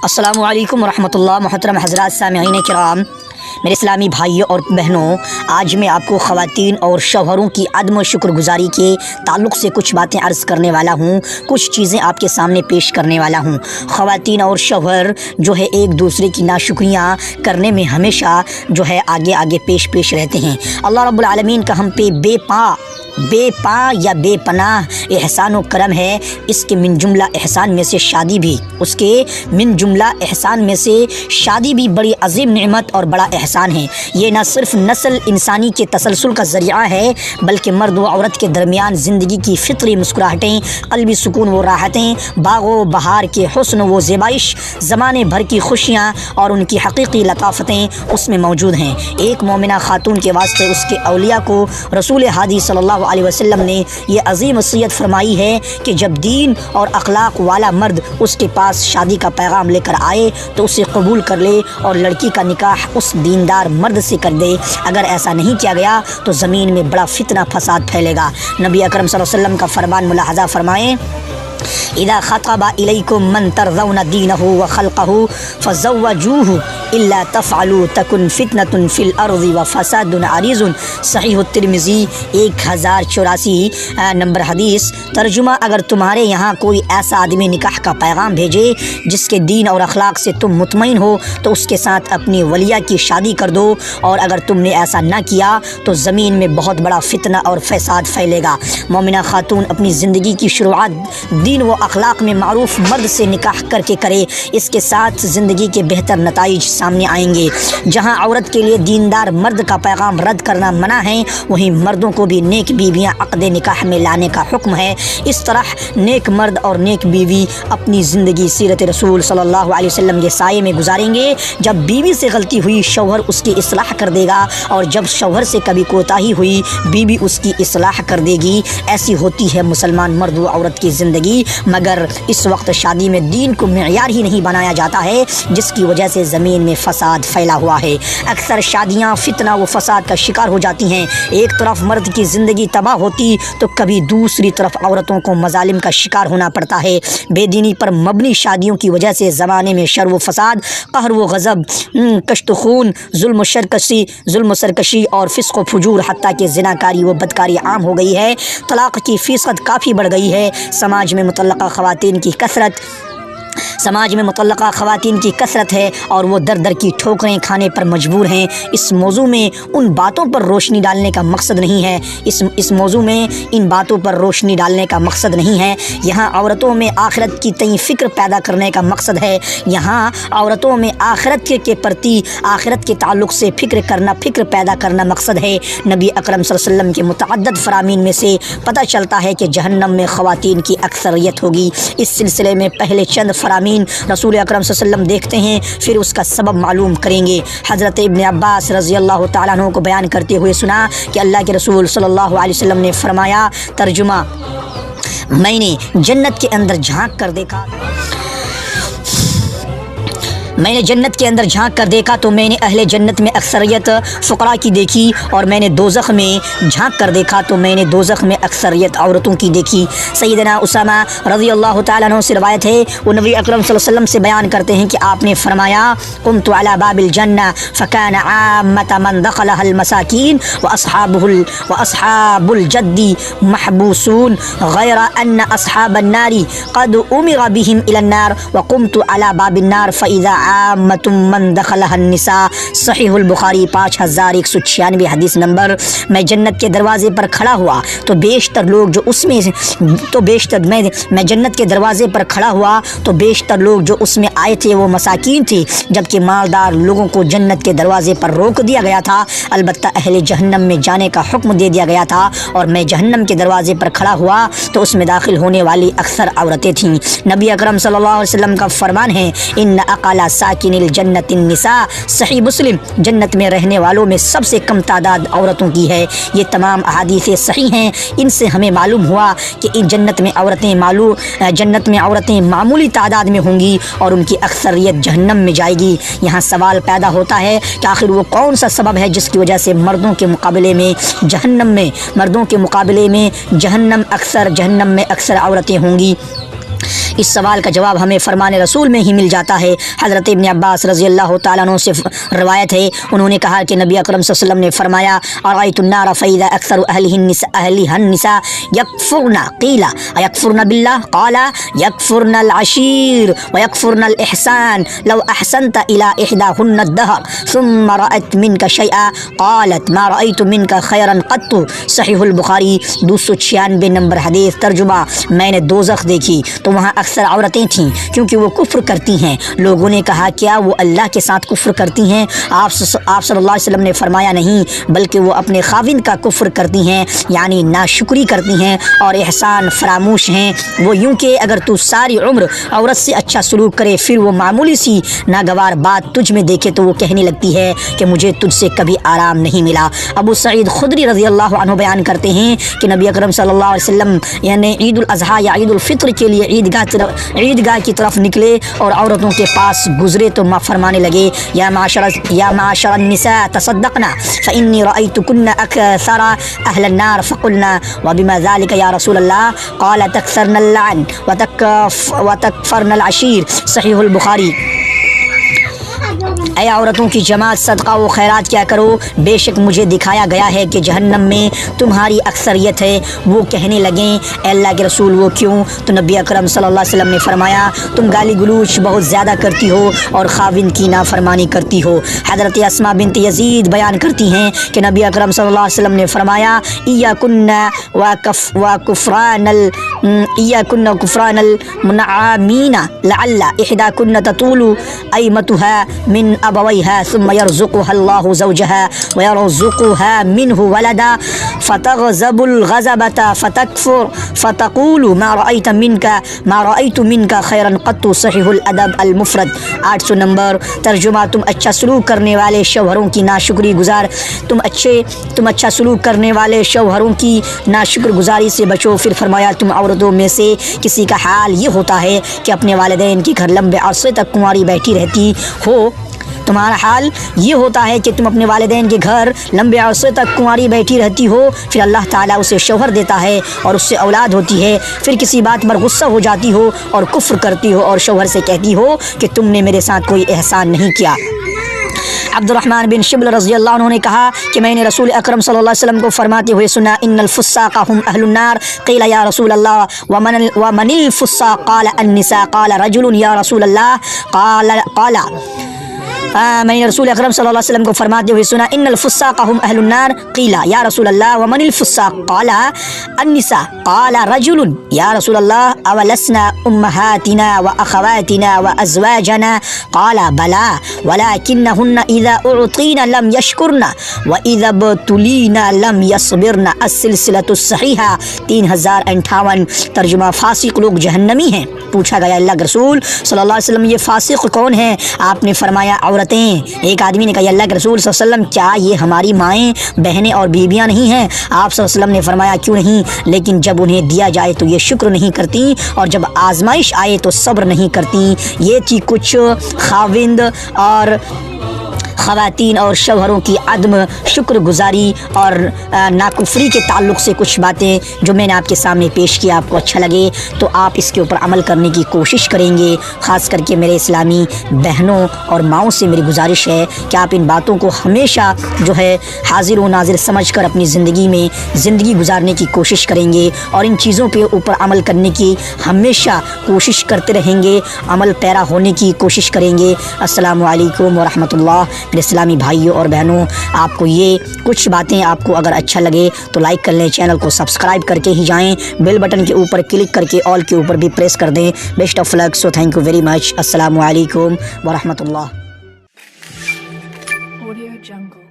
السلام علیکم ورحمۃ اللہ۔ محترم حضرات سامعین کرام، میرے اسلامی بھائیوں اور بہنوں، آج میں آپ کو خواتین اور شوہروں کی عدم و شکر گزاری کے تعلق سے کچھ باتیں عرض کرنے والا ہوں، کچھ چیزیں آپ کے سامنے پیش کرنے والا ہوں۔ خواتین اور شوہر جو ہے ایک دوسرے کی ناشکریاں کرنے میں ہمیشہ جو ہے آگے پیش رہتے ہیں۔ اللہ رب العالمین کا ہم پہ بے پا یا بے پناہ احسان و کرم ہے۔ اس کے من جملہ احسان میں سے شادی بھی بڑی عظیم نعمت اور بڑا احسان ہے۔ یہ نہ صرف نسل انسانی کے تسلسل کا ذریعہ ہے، بلکہ مرد و عورت کے درمیان زندگی کی فطری مسکراہٹیں، قلبی سکون و راحتیں، باغ و بہار کے حسن و زیبائش، زمانے بھر کی خوشیاں اور ان کی حقیقی لطافتیں اس میں موجود ہیں۔ ایک مومنہ خاتون کے واسطے اس کے اولیاء کو رسول ہادی صلی اللہ علیہ وسلم نے یہ عظیم وصیت فرمائی ہے کہ جب دین اور اخلاق والا مرد اس کے پاس شادی کا پیغام لے کر آئے تو اسے قبول کر لے اور لڑکی کا نکاح اس دیندار مرد سے کر دے۔ اگر ایسا نہیں کیا گیا تو زمین میں بڑا فتنہ فساد پھیلے گا۔ نبی اکرم صلی اللہ علیہ وسلم کا فرمان ملاحظہ فرمائیں، اذا خطب الیکم من ترضون دینہ وخلقہ فزوجوہ الا تفعلوا تکن فتنۃ فی الارض وفساد عریض۔ صحیح الترمذی 1084 نمبر حدیث۔ ترجمہ، اگر تمہارے یہاں کوئی ایسا آدمی نکاح کا پیغام بھیجے جس کے دین اور اخلاق سے تم مطمئن ہو تو اس کے ساتھ اپنی ولیہ کی شادی کر دو، اور اگر تم نے ایسا نہ کیا تو زمین میں بہت بڑا فتنہ اور فساد پھیلے گا۔ مومنہ خاتون اپنی زندگی کی شروعات دین و اخلاق میں معروف مرد سے نکاح کر کے کرے، اس کے ساتھ زندگی کے بہتر نتائج سامنے آئیں گے۔ جہاں عورت کے لیے دیندار مرد کا پیغام رد کرنا منع ہے، وہیں مردوں کو بھی نیک بیویاں عقد نکاح میں لانے کا حکم ہے۔ اس طرح نیک مرد اور نیک بیوی اپنی زندگی سیرت رسول صلی اللہ علیہ وسلم کے سائے میں گزاریں گے۔ جب بیوی سے غلطی ہوئی شوہر اس کی اصلاح کر دے گا، اور جب شوہر سے کبھی کوتاہی ہوئی بیوی اس کی اصلاح کر دے گی۔ ایسی ہوتی ہے مسلمان مرد و عورت کی زندگی، مگر اس وقت شادی میں دین کو معیار ہی نہیں بنایا جاتا ہے، جس کی وجہ سے زمین میں فساد پھیلا ہوا ہے۔ اکثر شادیاں فتنہ و فساد کا شکار ہو جاتی ہیں۔ ایک طرف مرد کی زندگی تباہ ہوتی تو کبھی دوسری طرف عورتوں کو مظالم کا شکار ہونا پڑتا ہے۔ بے دینی پر مبنی شادیوں کی وجہ سے زمانے میں شر و فساد، قہر و غضب، کشت خون، ظلم و سرکشی اور فسق و فجور، حتیٰ کہ زناکاری و بدکاری عام ہو گئی ہے۔ طلاق کی فیصد کافی بڑھ گئی ہے۔ سماج میں مطلقہ خواتین کی کثرت ہے اور وہ در در کی ٹھوکریں کھانے پر مجبور ہیں۔ اس موضوع میں ان باتوں پر روشنی ڈالنے کا مقصد نہیں ہے یہاں عورتوں میں آخرت کی تئیں فکر پیدا کرنے کا مقصد ہے۔ یہاں عورتوں میں آخرت کے پرتی، آخرت کے تعلق سے فکر پیدا کرنا مقصد ہے۔ نبی اکرم صلی اللہ علیہ وسلم کے متعدد فرامین میں سے پتہ چلتا ہے کہ جہنم میں خواتین کی اکثریت ہوگی۔ اس سلسلے میں پہلے چند فرامین رسول اکرم صلی اللہ علیہ وسلم دیکھتے ہیں، پھر اس کا سبب معلوم کریں گے۔ حضرت ابن عباس رضی اللہ تعالیٰ عنہ کو بیان کرتے ہوئے سنا کہ اللہ کے رسول صلی اللہ علیہ وسلم نے فرمایا، ترجمہ، میں نے جنت کے اندر جھانک کر دیکھا تو میں نے اہل جنت میں اکثریت فقراء کی دیکھی، اور میں نے دوزخ میں جھانک کر دیکھا تو میں نے دوزخ میں اکثریت عورتوں کی دیکھی۔ سیدنا اسامہ رضی اللہ تعالیٰ عنہ سے روایت ہے، وہ نبی اکرم صلی اللہ علیہ وسلم سے بیان کرتے ہیں کہ آپ نے فرمایا، قمت علی باب الجنہ فکان عامۃ من دخلها المساکین واصحاب الجد محبوسون غیر ان اصحاب النار قد امر بهم الى النار وقمت علی باب النار فاذا عامۃ من دخلها النساء۔ صحیح البخاری 5196 حدیث نمبر۔ میں جنت کے دروازے پر کھڑا ہوا تو بیشتر لوگ جو اس میں میں جنت کے دروازے پر کھڑا ہوا تو بیشتر لوگ جو اس میں آئے تھے وہ مساکین تھے، جبکہ مالدار لوگوں کو جنت کے دروازے پر روک دیا گیا تھا۔ البتہ اہل جہنم میں جانے کا حکم دے دیا گیا تھا، اور میں جہنم کے دروازے پر کھڑا ہوا تو اس میں داخل ہونے والی اکثر عورتیں تھیں۔ نبی اکرم صلی اللہ علیہ وسلم کا فرمان ہے، ان اقل ساکن الجنت النساء۔ صحیح مسلم، جنت میں رہنے والوں میں سب سے کم تعداد عورتوں کی ہے۔ یہ تمام احادیث صحیح ہیں۔ ان سے ہمیں معلوم ہوا کہ جنت میں عورتیں معمولی تعداد میں ہوں گی اور ان کی اکثریت جہنم میں جائے گی۔ یہاں سوال پیدا ہوتا ہے کہ آخر وہ کون سا سبب ہے جس کی وجہ سے مردوں کے مقابلے میں جہنم میں اکثر عورتیں ہوں گی۔ इस सवाल का जवाब हमें फरमान रसूल में ही मिल जाता है। हज़रत इब्न अब्बास रज़ी अल्लाह तआला अन्हु से रवायत है, उन्होंने कहा कि नबी अकरम सल्लल्लाहु अलैहि वसल्लम ने फरमाया, अरायतुन्नार फ़इज़ा अक्सरु अहलिहन्निसा यकफ़ुरना क़ीला अयकफ़ुरना बिल्लाह क़ाला यकफ़ुरनल अशीर व यकफ़ुरनल इहसान लव अहसनत इला इहदाहुन्ना अद-दहर सुम्मा रअत मिनका शैअन क़ालत मा रअयतु मिनका खैरन क़त्तु। सहीहुल बुखारी 296 नंबर हदीस। तर्जुमा, मैंने दोज़ख देखी तो वहाँ अक्सर औरतें थीं क्योंकि वो कुफ्र करती हैं। लोगों ने कहा, क्या वो अल्लाह के साथ कुफ्र करती हैं? आप सल्लल्लाहु अलैहि वसल्लम ने फरमाया, नहीं, बल्कि वो अपने खाविंद का कुफ्र करती हैं, यानी नाशुक्री करती हैं और एहसान फरामोश हैं। वो यूँ कि अगर तू सारी उम्र औरत से अच्छा सलूक करे, फिर वो मामूली सी नागवार बात तुझ में देखे तो वो कहने लगती है कि मुझे तुझसे कभी आराम नहीं मिला। अबू सईद खुदरी रज़ी अल्लाह अन्हु बयान करते हैं कि नबी अकरम सल्लल्लाहु अलैहि वसल्लम यानी ईद उल अज़हा या ईद उल फित्र के लिए ईदगाह की तरफ निकले और औरतों के पास गुजरे तो फरमाने लगे, या माशरन निसा तसद्दक़ना फ़इन्नी रअयतुकुन्ना अक्सरा अहलन नार फ़क़ुलना व बिमा ज़ालिका या रसूल अल्लाह क़ाल तकसरनल लअन व तकफ़रनल अशीर। सहीहुल बुखारी। ऐ औरतों की जमात, सदका व खैरात क्या करो, बेशक मुझे दिखाया गया है कि जहन्नम में तुम्हारी अक्सरियत है। वो कहने लगें, अल्लाह के रसूल वो क्यों? तो नबी अकरम सल्लल्लाहु अलैहि वसल्लम ने फरमाया, तुम गाली गलूच बहुत ज़्यादा करती हो और खाविंद की नाफरमानी करती हो। हज़रत अस्मा बिन्त यज़ीद बयान करती हैं कि नबी अकरम सल्लल्लाहु अलैहि वसल्लम ने फरमाया, इय्याकुन्ना कुफ़्रानल मुनअमीना लअल्ला इहदाकुन्ना ततूलु अयमतुहा मिन अबवैहा सुम्मा यरज़ुक़ुहा अल्लाहु ज़ौजहा व यरज़ुक़ुहा मिन्हु वलदा फ़तग़ज़बुल ग़ज़बता फ़तकफ़ुर फ़तक़ूलु मा रअयतु मिनका खैरन क़त्तु। सहीहुल अदब अल मुफ़रद 800 नंबर। तर्जुमा, तुम अच्छा सलूक करने वाले शौहरों की नाशुक्री गुजार तुम अच्छा सलूक करने वाले शौहरों की नाशुक्र गुजारी से बचो। फिर फरमाया, तुम औरतों में से किसी का हाल ये होता है कि अपने वालिदैन के घर लंबे अरसे तक कुंवारी बैठी रहती हो। तुम्हारा हाल ये होता है कि तुम अपने वालिदैन के घर लंबे अरसे तक कुंवारी बैठी रहती हो, फिर अल्लाह ताला उसे शौहर देता है और उससे औलाद होती है, फिर किसी बात पर गुस्सा हो जाती हो और कुफ्र करती हो और शौहर से कहती हो कि तुमने मेरे साथ कोई एहसान नहीं किया। अब्दुर्रहमान बिन शिबल रज़ी अल्लाह अन्हु ने कहा कि मैंने रसूल अकरम सल्लल्लाहु अलैहि वसल्लम को फरमाते हुए सुना, इन्नल फुस्साक़ हुम अहलुन नार क़ीला या रसूल अल्लाह व मनिल फुस्साक़ क़ाल अन्निसा क़ाल रजुलुन या रसूल अल्लाह क़ाला मैंने रसूल अकरम सल्लल्लाहु अलैहि वसल्लम को फरमाते हुए सुना, इन्नल फुस्साक़ हुम अहलुन नार क़ीला या रसूल अल्लाह व मनिल फुस्साक़ क़ाल अन्निसा क़ाल रजुलुन या रसूल अल्लाह अवलस्ना उम्महातिना व अख़वातिना व अज़वाजना क़ाल बला वलाकिन्नहुन्ना इज़ा उअतीना लम यशकुरना व इज़ा बतुलीना लम यस्बिरना। अस्सिलसिलतुस सहीहा 3058। तर्जुमा, फासिक लोग जहन्नमी हैं। पूछा गया, अल्लाह के रसूल सल्लल्लाहु अलैहि वसल्लम ये फासिक कौन है? आपने फरमाया, औरतें। एक आदमी ने कहा, अल्लाह के रसूल सल्लल्लाहु अलैहि वसल्लम, क्या ये हमारी माएँ, बहनें और बीबियाँ नहीं हैं? आप सल्लल्लाहु अलैहि वसल्लम ने फरमाया, क्यों नहीं, लेकिन जब उन्हें दिया जाए तो ये शुक्र नहीं करती और जब आजमाइश आए तो सब्र नहीं करती। ये थी कुछ खाविंद और ख़वातीन और शौहरों की अदम शुक्रगुजारी और नाकुफरी के ताल्लुक़ से कुछ बातें जो मैंने आपके सामने पेश किया। आपको अच्छा लगे तो आप इसके ऊपर अमल करने की कोशिश करेंगे। ख़ास करके मेरे इस्लामी बहनों और माओं से मेरी गुजारिश है कि आप इन बातों को हमेशा जो है हाजिर व नाजिर समझ कर अपनी ज़िंदगी में ज़िंदगी गुजारने की कोशिश करेंगे और इन चीज़ों के ऊपर अमल करने की हमेशा कोशिश करते रहेंगे, अमल पैरा होने की कोशिश करेंगे। अस्सलामु अलैकुम व रहमतुल्लाह। मेरे इस्लामी भाइयों और बहनों, आपको ये कुछ बातें आपको अगर अच्छा लगे तो लाइक कर लें, चैनल को सब्सक्राइब करके ही जाएं, बेल बटन के ऊपर क्लिक करके ऑल के ऊपर भी प्रेस कर दें। Best of luck. So thank you very much. अस्सलामु अलैकुम व रहमतुल्लाह। Audio Jungle.